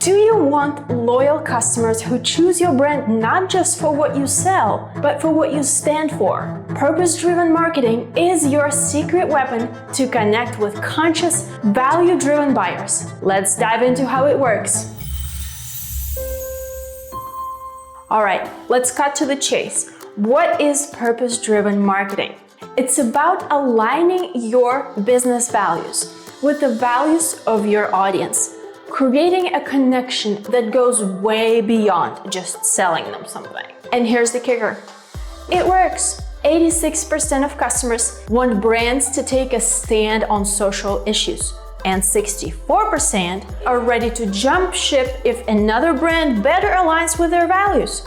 Do you want loyal customers who choose your brand not just for what you sell, but for what you stand for? Purpose-driven marketing is your secret weapon to connect with conscious, value-driven buyers. Let's dive into how it works. All right, let's cut to the chase. What is purpose-driven marketing? It's about aligning your business values with the values of your audience, creating a connection that goes way beyond just selling them something. And here's the kicker. It works. 86% of customers want brands to take a stand on social issues, and 64% are ready to jump ship if another brand better aligns with their values.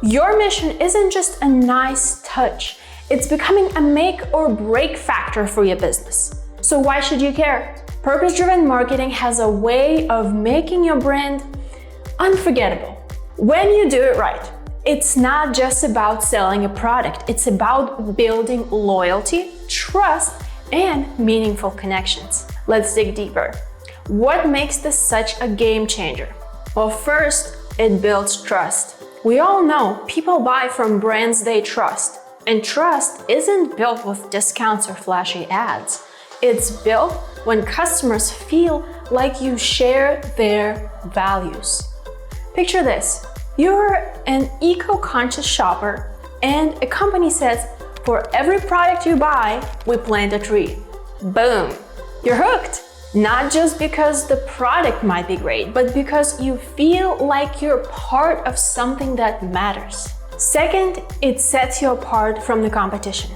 Your mission isn't just a nice touch, it's becoming a make or break factor for your business. So why should you care? Purpose-driven marketing has a way of making your brand unforgettable. When you do it right, it's not just about selling a product, it's about building loyalty, trust, and meaningful connections. Let's dig deeper. What makes this such a game changer? Well, first, it builds trust. We all know people buy from brands they trust, and trust isn't built with discounts or flashy ads. It's built when customers feel like you share their values. Picture this. You're an eco-conscious shopper, and a company says, for every product you buy, we plant a tree. Boom! You're hooked. Not just because the product might be great, but because you feel like you're part of something that matters. Second, it sets you apart from the competition.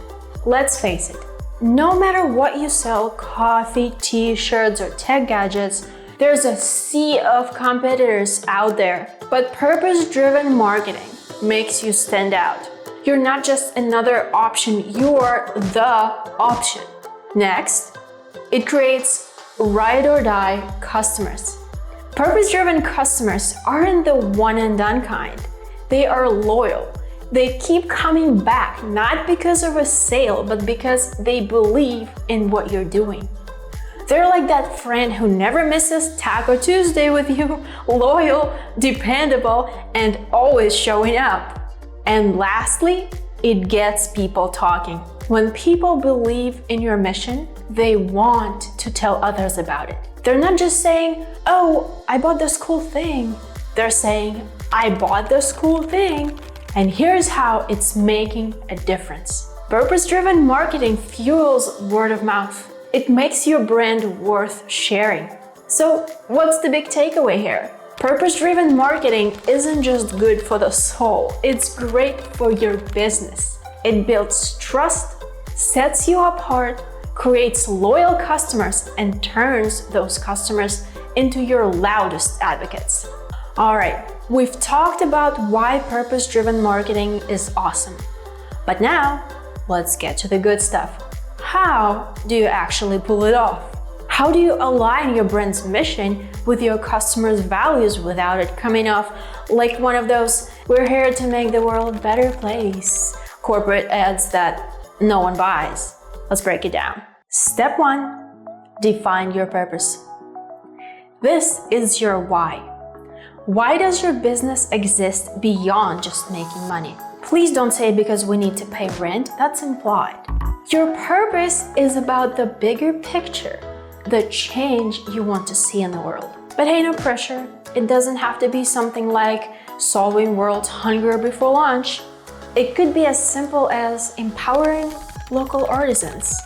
Let's face it, no matter what you sell, coffee, t-shirts, or tech gadgets, there's a sea of competitors out there. But purpose-driven marketing makes you stand out. You're not just another option, you're the option. Next, it creates ride or die customers. Purpose-driven customers aren't the one and done kind. They are loyal. They keep coming back, not because of a sale, but because they believe in what you're doing. They're like that friend who never misses Taco Tuesday with you, loyal, dependable, and always showing up. And lastly, it gets people talking. When people believe in your mission, they want to tell others about it. They're not just saying, oh, I bought this cool thing. They're saying, I bought this cool thing, and here's how it's making a difference. Purpose-driven marketing fuels word of mouth. It makes your brand worth sharing. So what's the big takeaway here? Purpose-driven marketing isn't just good for the soul, it's great for your business. It builds trust, sets you apart, creates loyal customers, and turns those customers into your loudest advocates. All right, we've talked about why purpose-driven marketing is awesome. But now, let's get to the good stuff. How do you actually pull it off? How do you align your brand's mission with your customers' values without it coming off like one of those "we're here to make the world a better place" corporate ads that no one buys? Let's break it down. Step 1, define your purpose. This is your why. Why does your business exist beyond just making money? Please don't say because we need to pay rent, that's implied. Your purpose is about the bigger picture, the change you want to see in the world. But hey, no pressure. It doesn't have to be something like solving world's hunger before lunch. It could be as simple as empowering local artisans,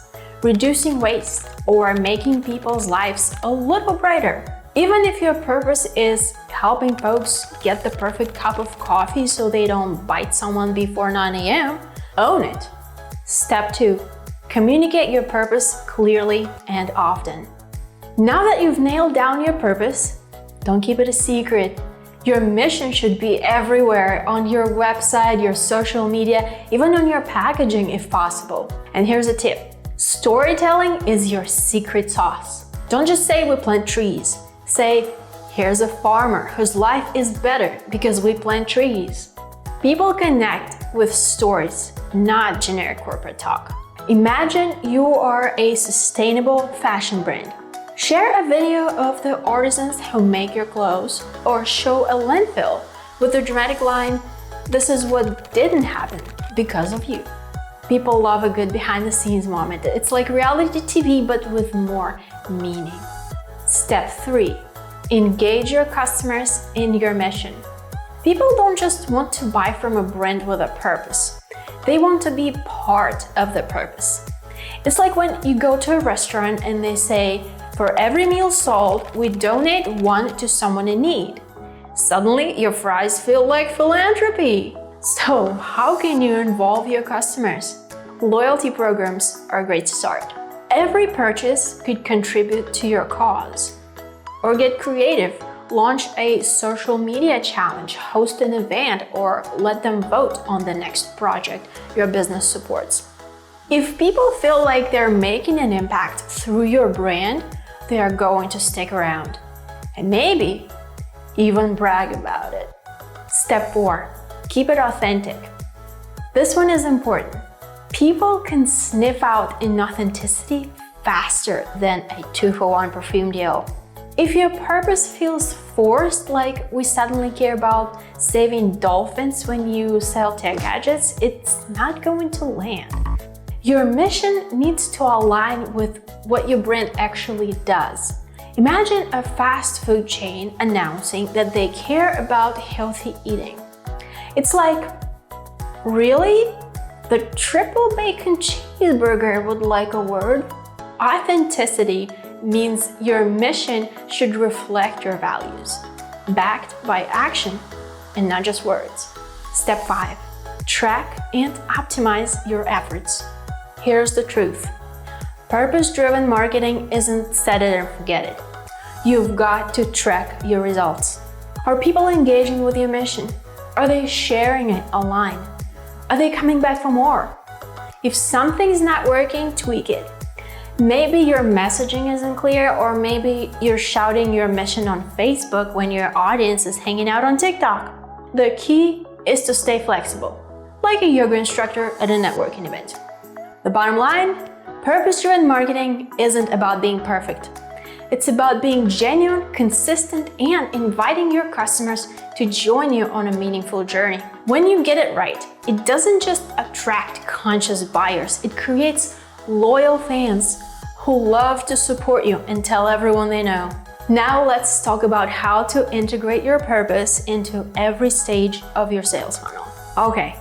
reducing waste, or making people's lives a little brighter. Even if your purpose is helping folks get the perfect cup of coffee so they don't bite someone before 9 a.m., own it. Step 2, communicate your purpose clearly and often. Now that you've nailed down your purpose, don't keep it a secret. Your mission should be everywhere, on your website, your social media, even on your packaging if possible. And here's a tip. Storytelling is your secret sauce. Don't just say we plant trees. Say, here's a farmer whose life is better because we plant trees. People connect with stories, not generic corporate talk. Imagine you are a sustainable fashion brand. Share a video of the artisans who make your clothes, or show a landfill with the dramatic line, "This is what didn't happen because of you." People love a good behind-the-scenes moment. It's like reality TV, but with more meaning. Step 3. Engage your customers in your mission. People don't just want to buy from a brand with a purpose. They want to be part of the purpose. It's like when you go to a restaurant and they say, "For every meal sold, we donate one to someone in need." Suddenly, your fries feel like philanthropy. So, how can you involve your customers? Loyalty programs are a great start. Every purchase could contribute to your cause. Or get creative. Launch a social media challenge, host an event, or let them vote on the next project your business supports. If people feel like they're making an impact through your brand, they are going to stick around and maybe even brag about it. Step 4. Keep it authentic. This one is important. People can sniff out inauthenticity faster than a 2-for-1 perfume deal. If your purpose feels forced, like we suddenly care about saving dolphins when you sell tech gadgets, it's not going to land. Your mission needs to align with what your brand actually does. Imagine a fast food chain announcing that they care about healthy eating. It's like, really? The triple bacon cheeseburger would like a word? Authenticity means your mission should reflect your values, backed by action and not just words. Step 5. Track and optimize your efforts. Here's the truth. Purpose-driven marketing isn't set it and forget it. You've got to track your results. Are people engaging with your mission? Are they sharing it online? Are they coming back for more? If something's not working, tweak it. Maybe your messaging isn't clear, or maybe you're shouting your mission on Facebook when your audience is hanging out on TikTok. The key is to stay flexible, like a yoga instructor at a networking event. The bottom line, purpose-driven marketing isn't about being perfect. It's about being genuine, consistent, and inviting your customers to join you on a meaningful journey. When you get it right, it doesn't just attract conscious buyers, it creates loyal fans who love to support you and tell everyone they know. Now let's talk about how to integrate your purpose into every stage of your sales funnel. Okay,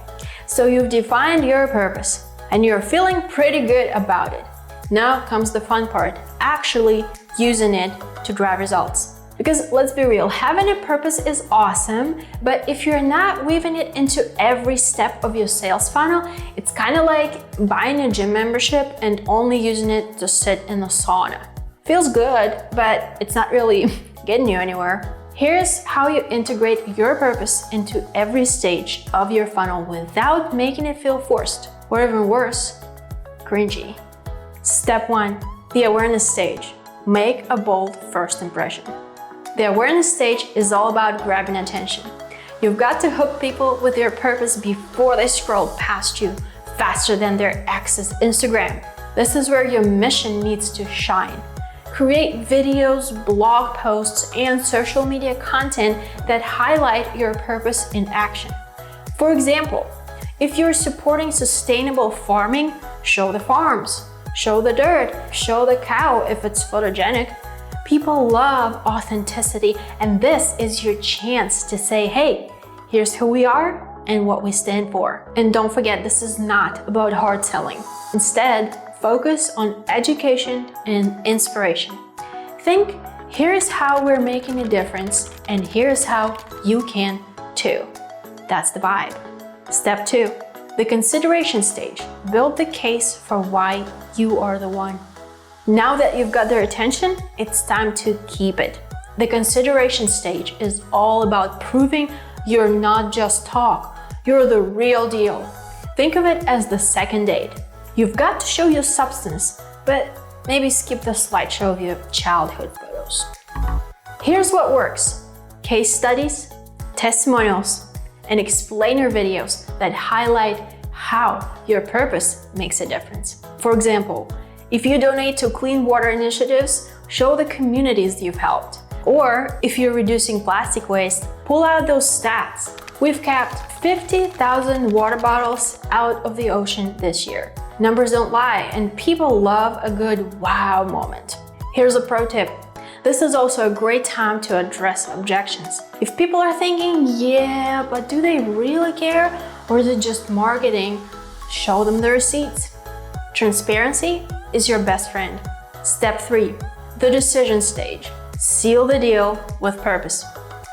so you've defined your purpose and you're feeling pretty good about it. Now comes the fun part, actually using it to drive results. Because let's be real, having a purpose is awesome, but if you're not weaving it into every step of your sales funnel, it's kind of like buying a gym membership and only using it to sit in the sauna. Feels good, but it's not really getting you anywhere. Here's how you integrate your purpose into every stage of your funnel without making it feel forced, or even worse, cringy. Step 1, the awareness stage. Make a bold first impression. The awareness stage is all about grabbing attention. You've got to hook people with your purpose before they scroll past you faster than their ex's Instagram. This is where your mission needs to shine. Create videos, blog posts, and social media content that highlight your purpose in action. For example, if you're supporting sustainable farming, show the farms, show the dirt, show the cow if it's photogenic. People love authenticity, and this is your chance to say, hey, here's who we are and what we stand for. And don't forget, this is not about hard selling. Instead, focus on education and inspiration. Think, here's how we're making a difference, and here's how you can too. That's the vibe. Step 2, the consideration stage. Build the case for why you are the one. Now that you've got their attention, it's time to keep it. The consideration stage is all about proving you're not just talk, you're the real deal. Think of it as the second date. You've got to show your substance, but maybe skip the slideshow of your childhood photos. Here's what works: case studies, testimonials, and explainer videos that highlight how your purpose makes a difference. For example, if you donate to clean water initiatives, show the communities you've helped. Or if you're reducing plastic waste, pull out those stats. We've kept 50,000 water bottles out of the ocean this year. Numbers don't lie, and people love a good wow moment. Here's a pro tip. This is also a great time to address objections. If people are thinking, yeah, but do they really care? Or is it just marketing? Show them the receipts. Transparency is your best friend. Step 3, the decision stage. Seal the deal with purpose.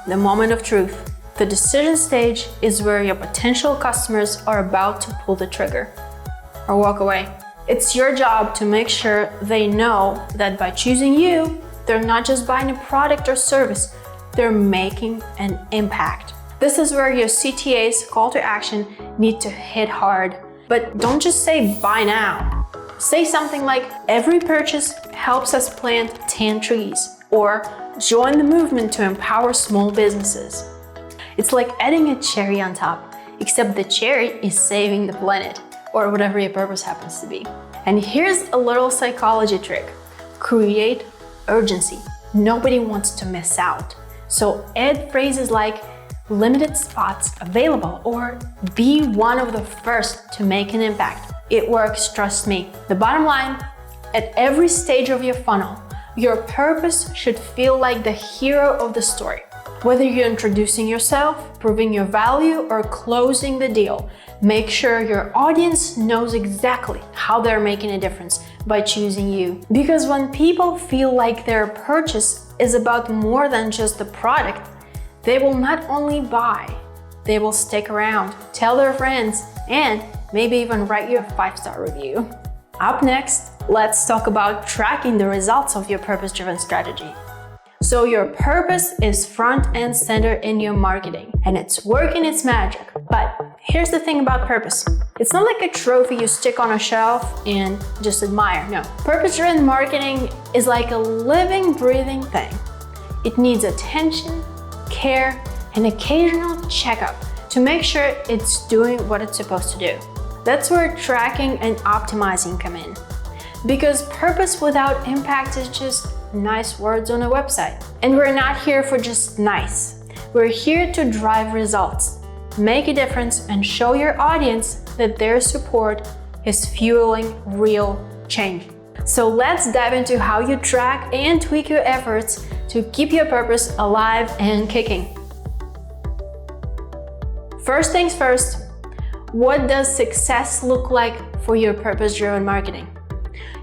The moment of truth. The decision stage is where your potential customers are about to pull the trigger or walk away. It's your job to make sure they know that by choosing you, they're not just buying a product or service, they're making an impact. This is where your CTA's call to action need to hit hard. But don't just say buy now. Say something like every purchase helps us plant 10 trees, or join the movement to empower small businesses. It's like adding a cherry on top, except the cherry is saving the planet, or whatever your purpose happens to be. And here's a little psychology trick. Create urgency. Nobody wants to miss out. So add phrases like limited spots available or be one of the first to make an impact. It works, trust me. The bottom line, at every stage of your funnel, your purpose should feel like the hero of the story. Whether you're introducing yourself, proving your value, or closing the deal, make sure your audience knows exactly how they're making a difference by choosing you. Because when people feel like their purchase is about more than just the product, they will not only buy, they will stick around, tell their friends, and maybe even write you a 5-star review. Up next, let's talk about tracking the results of your purpose-driven strategy. So your purpose is front and center in your marketing, and it's working its magic. But here's the thing about purpose. It's not like a trophy you stick on a shelf and just admire. No, purpose-driven marketing is like a living, breathing thing. It needs attention, care, and occasional checkup to make sure it's doing what it's supposed to do. That's where tracking and optimizing come in. Because purpose without impact is just nice words on a website. And we're not here for just nice. We're here to drive results, make a difference, and show your audience that their support is fueling real change. So let's dive into how you track and tweak your efforts to keep your purpose alive and kicking. First things first, what does success look like for your purpose-driven marketing?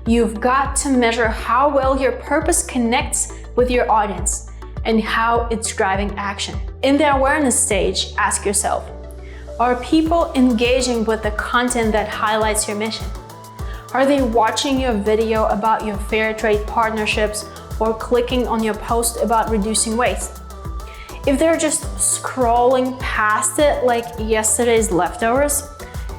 You've got to measure how well your purpose connects with your audience and how it's driving action. In the awareness stage, ask yourself, are people engaging with the content that highlights your mission? Are they watching your video about your fair trade partnerships or clicking on your post about reducing waste? If they're just scrolling past it like yesterday's leftovers,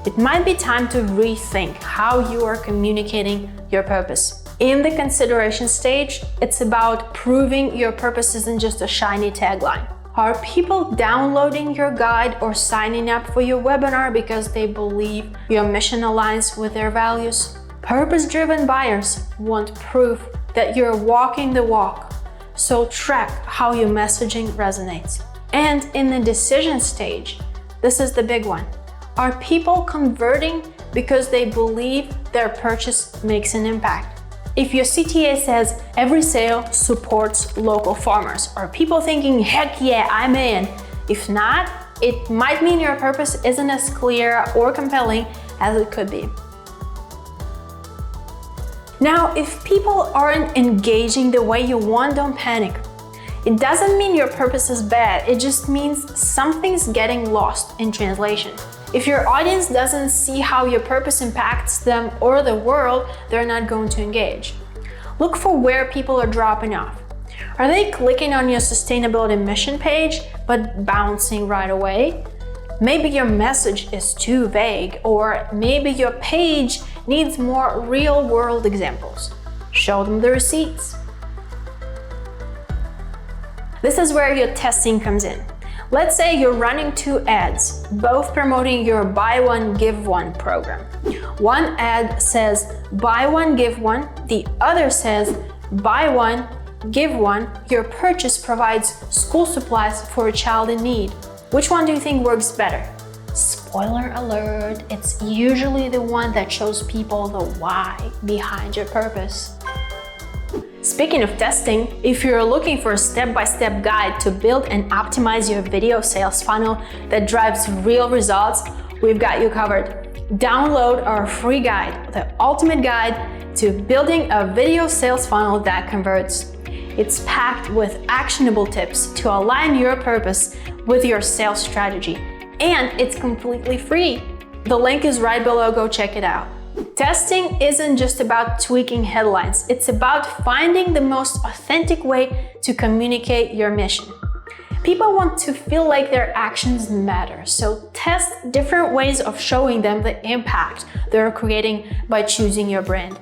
it might be time to rethink how you are communicating your purpose. In the consideration stage, it's about proving your purpose isn't just a shiny tagline. Are people downloading your guide or signing up for your webinar because they believe your mission aligns with their values? Purpose-driven buyers want proof that you're walking the walk, so track how your messaging resonates. And in the decision stage, this is the big one. Are people converting because they believe their purchase makes an impact? If your CTA says every sale supports local farmers, are people thinking, heck yeah, I'm in? If not, it might mean your purpose isn't as clear or compelling as it could be. Now, if people aren't engaging the way you want, don't panic. It doesn't mean your purpose is bad, it just means something's getting lost in translation. If your audience doesn't see how your purpose impacts them or the world, they're not going to engage. Look for where people are dropping off. Are they clicking on your sustainability mission page but bouncing right away? Maybe your message is too vague, or maybe your page needs more real-world examples. Show them the receipts. This is where your testing comes in. Let's say you're running 2 ads, both promoting your buy one, give one program. One ad says buy one, give one, the other says buy one, give one, your purchase provides school supplies for a child in need. Which one do you think works better? Spoiler alert, it's usually the one that shows people the why behind your purpose. Speaking of testing, if you're looking for a step-by-step guide to build and optimize your video sales funnel that drives real results, we've got you covered. Download our free guide, the ultimate guide to building a video sales funnel that converts. It's packed with actionable tips to align your purpose with your sales strategy, and it's completely free. The link is right below, go check it out. Testing isn't just about tweaking headlines, it's about finding the most authentic way to communicate your mission. People want to feel like their actions matter, so test different ways of showing them the impact they're creating by choosing your brand.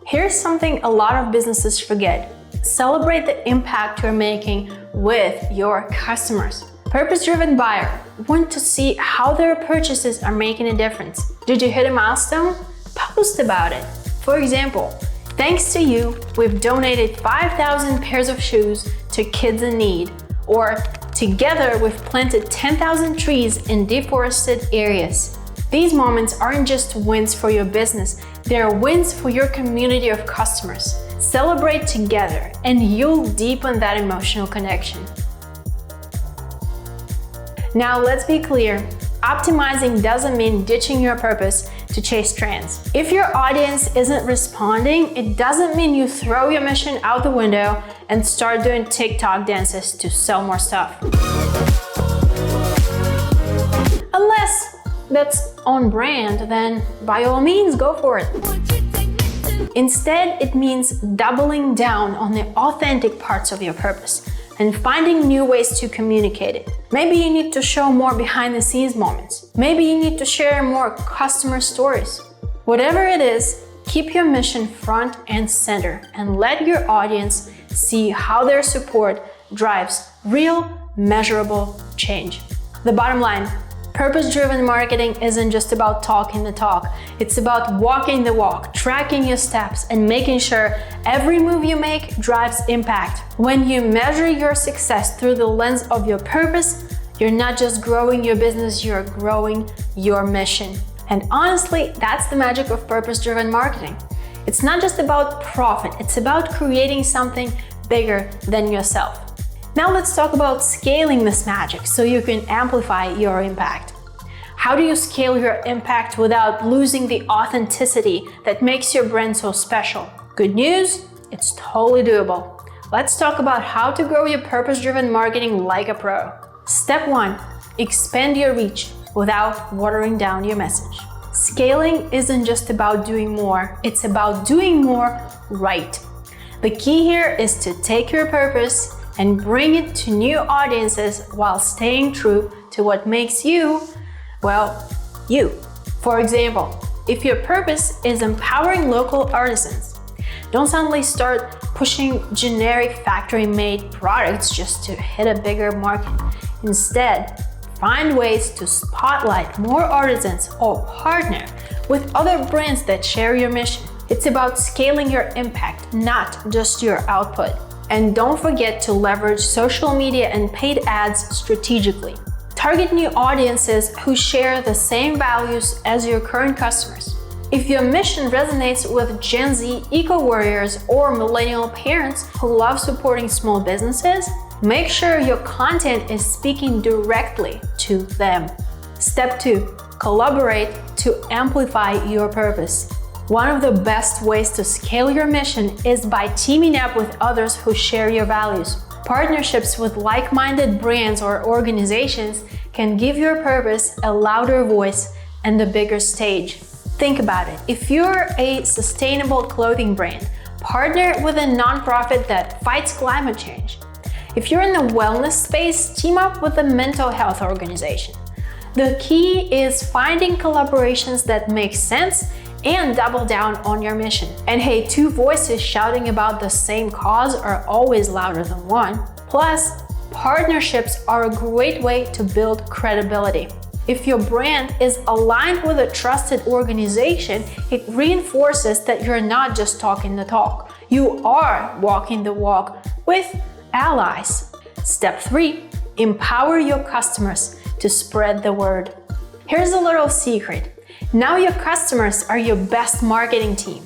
Here's something a lot of businesses forget. Celebrate the impact you're making with your customers. Purpose-driven buyer want to see how their purchases are making a difference. Did you hit a milestone? Post about it. For example, thanks to you, we've donated 5,000 pairs of shoes to kids in need. Or together, we've planted 10,000 trees in deforested areas. These moments aren't just wins for your business, they're wins for your community of customers. Celebrate together, and you'll deepen that emotional connection. Now, let's be clear. Optimizing doesn't mean ditching your purpose to chase trends. If your audience isn't responding, it doesn't mean you throw your mission out the window and start doing TikTok dances to sell more stuff. Unless that's on brand, then by all means, go for it. Instead, it means doubling down on the authentic parts of your purpose and finding new ways to communicate it. Maybe you need to show more behind-the-scenes moments. Maybe you need to share more customer stories. Whatever it is, keep your mission front and center and let your audience see how their support drives real, measurable change. The bottom line, purpose-driven marketing isn't just about talking the talk. It's about walking the walk, tracking your steps, and making sure every move you make drives impact. When you measure your success through the lens of your purpose, you're not just growing your business, you're growing your mission. And honestly, that's the magic of purpose-driven marketing. It's not just about profit, it's about creating something bigger than yourself. Now let's talk about scaling this magic so you can amplify your impact. How do you scale your impact without losing the authenticity that makes your brand so special? Good news, it's totally doable. Let's talk about how to grow your purpose-driven marketing like a pro. Step 1, expand your reach without watering down your message. Scaling isn't just about doing more, it's about doing more right. The key here is to take your purpose and bring it to new audiences while staying true to what makes you, well, you. For example, if your purpose is empowering local artisans, don't suddenly start pushing generic factory-made products just to hit a bigger market. Instead, find ways to spotlight more artisans or partner with other brands that share your mission. It's about scaling your impact, not just your output. And don't forget to leverage social media and paid ads strategically. Target new audiences who share the same values as your current customers. If your mission resonates with Gen Z eco-warriors or millennial parents who love supporting small businesses, make sure your content is speaking directly to them. Step 2, collaborate to amplify your purpose. One of the best ways to scale your mission is by teaming up with others who share your values. Partnerships with like-minded brands or organizations can give your purpose a louder voice and a bigger stage. Think about it. If you're a sustainable clothing brand, partner with a nonprofit that fights climate change. If you're in the wellness space, team up with a mental health organization. The key is finding collaborations that make sense and double down on your mission. And hey, two voices shouting about the same cause are always louder than one. Plus, partnerships are a great way to build credibility. If your brand is aligned with a trusted organization, it reinforces that you're not just talking the talk. You are walking the walk with allies. Step 3, empower your customers to spread the word. Here's a little secret. Now your customers are your best marketing team.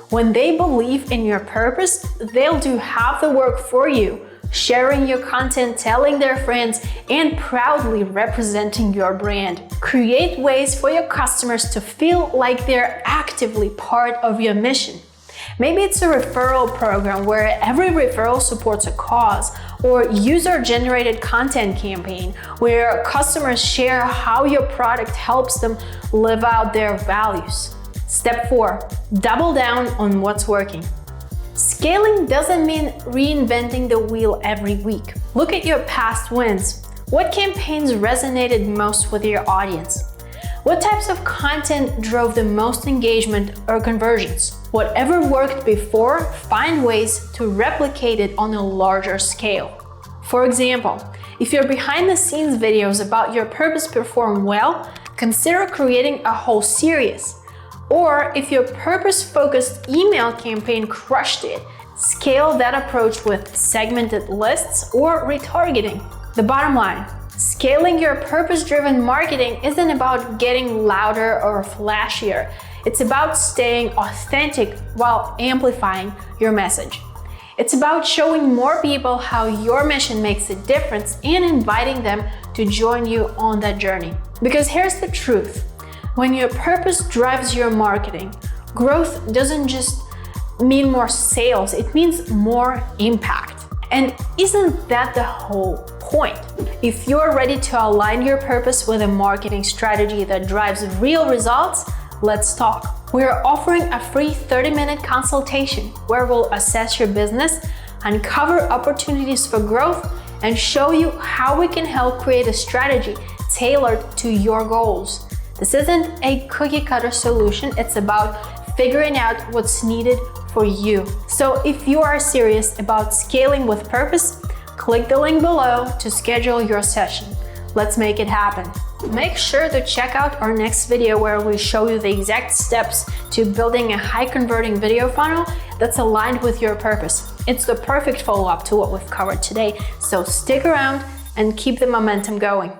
When they believe in your purpose, they'll do half the work for you, sharing your content, telling their friends, and proudly representing your brand. Create ways for your customers to feel like they're actively part of your mission. Maybe it's a referral program where every referral supports a cause, or user-generated content campaign where customers share how your product helps them live out their values. Step 4, double down on what's working. Scaling doesn't mean reinventing the wheel every week. Look at your past wins. What campaigns resonated most with your audience? What types of content drove the most engagement or conversions? Whatever worked before, find ways to replicate it on a larger scale. For example, if your behind-the-scenes videos about your purpose perform well, consider creating a whole series. Or if your purpose-focused email campaign crushed it, scale that approach with segmented lists or retargeting. The bottom line, scaling your purpose-driven marketing isn't about getting louder or flashier. It's about staying authentic while amplifying your message. It's about showing more people how your mission makes a difference and inviting them to join you on that journey. Because here's the truth. When your purpose drives your marketing, growth doesn't just mean more sales, it means more impact. And isn't that the whole point? If you're ready to align your purpose with a marketing strategy that drives real results, let's talk. We're offering a free 30-minute consultation where we'll assess your business, uncover opportunities for growth, and show you how we can help create a strategy tailored to your goals. This isn't a cookie-cutter solution, it's about figuring out what's needed for you. So if you are serious about scaling with purpose, click the link below to schedule your session. Let's make it happen. Make sure to check out our next video where we show you the exact steps to building a high-converting video funnel that's aligned with your purpose. It's the perfect follow-up to what we've covered today, so stick around and keep the momentum going.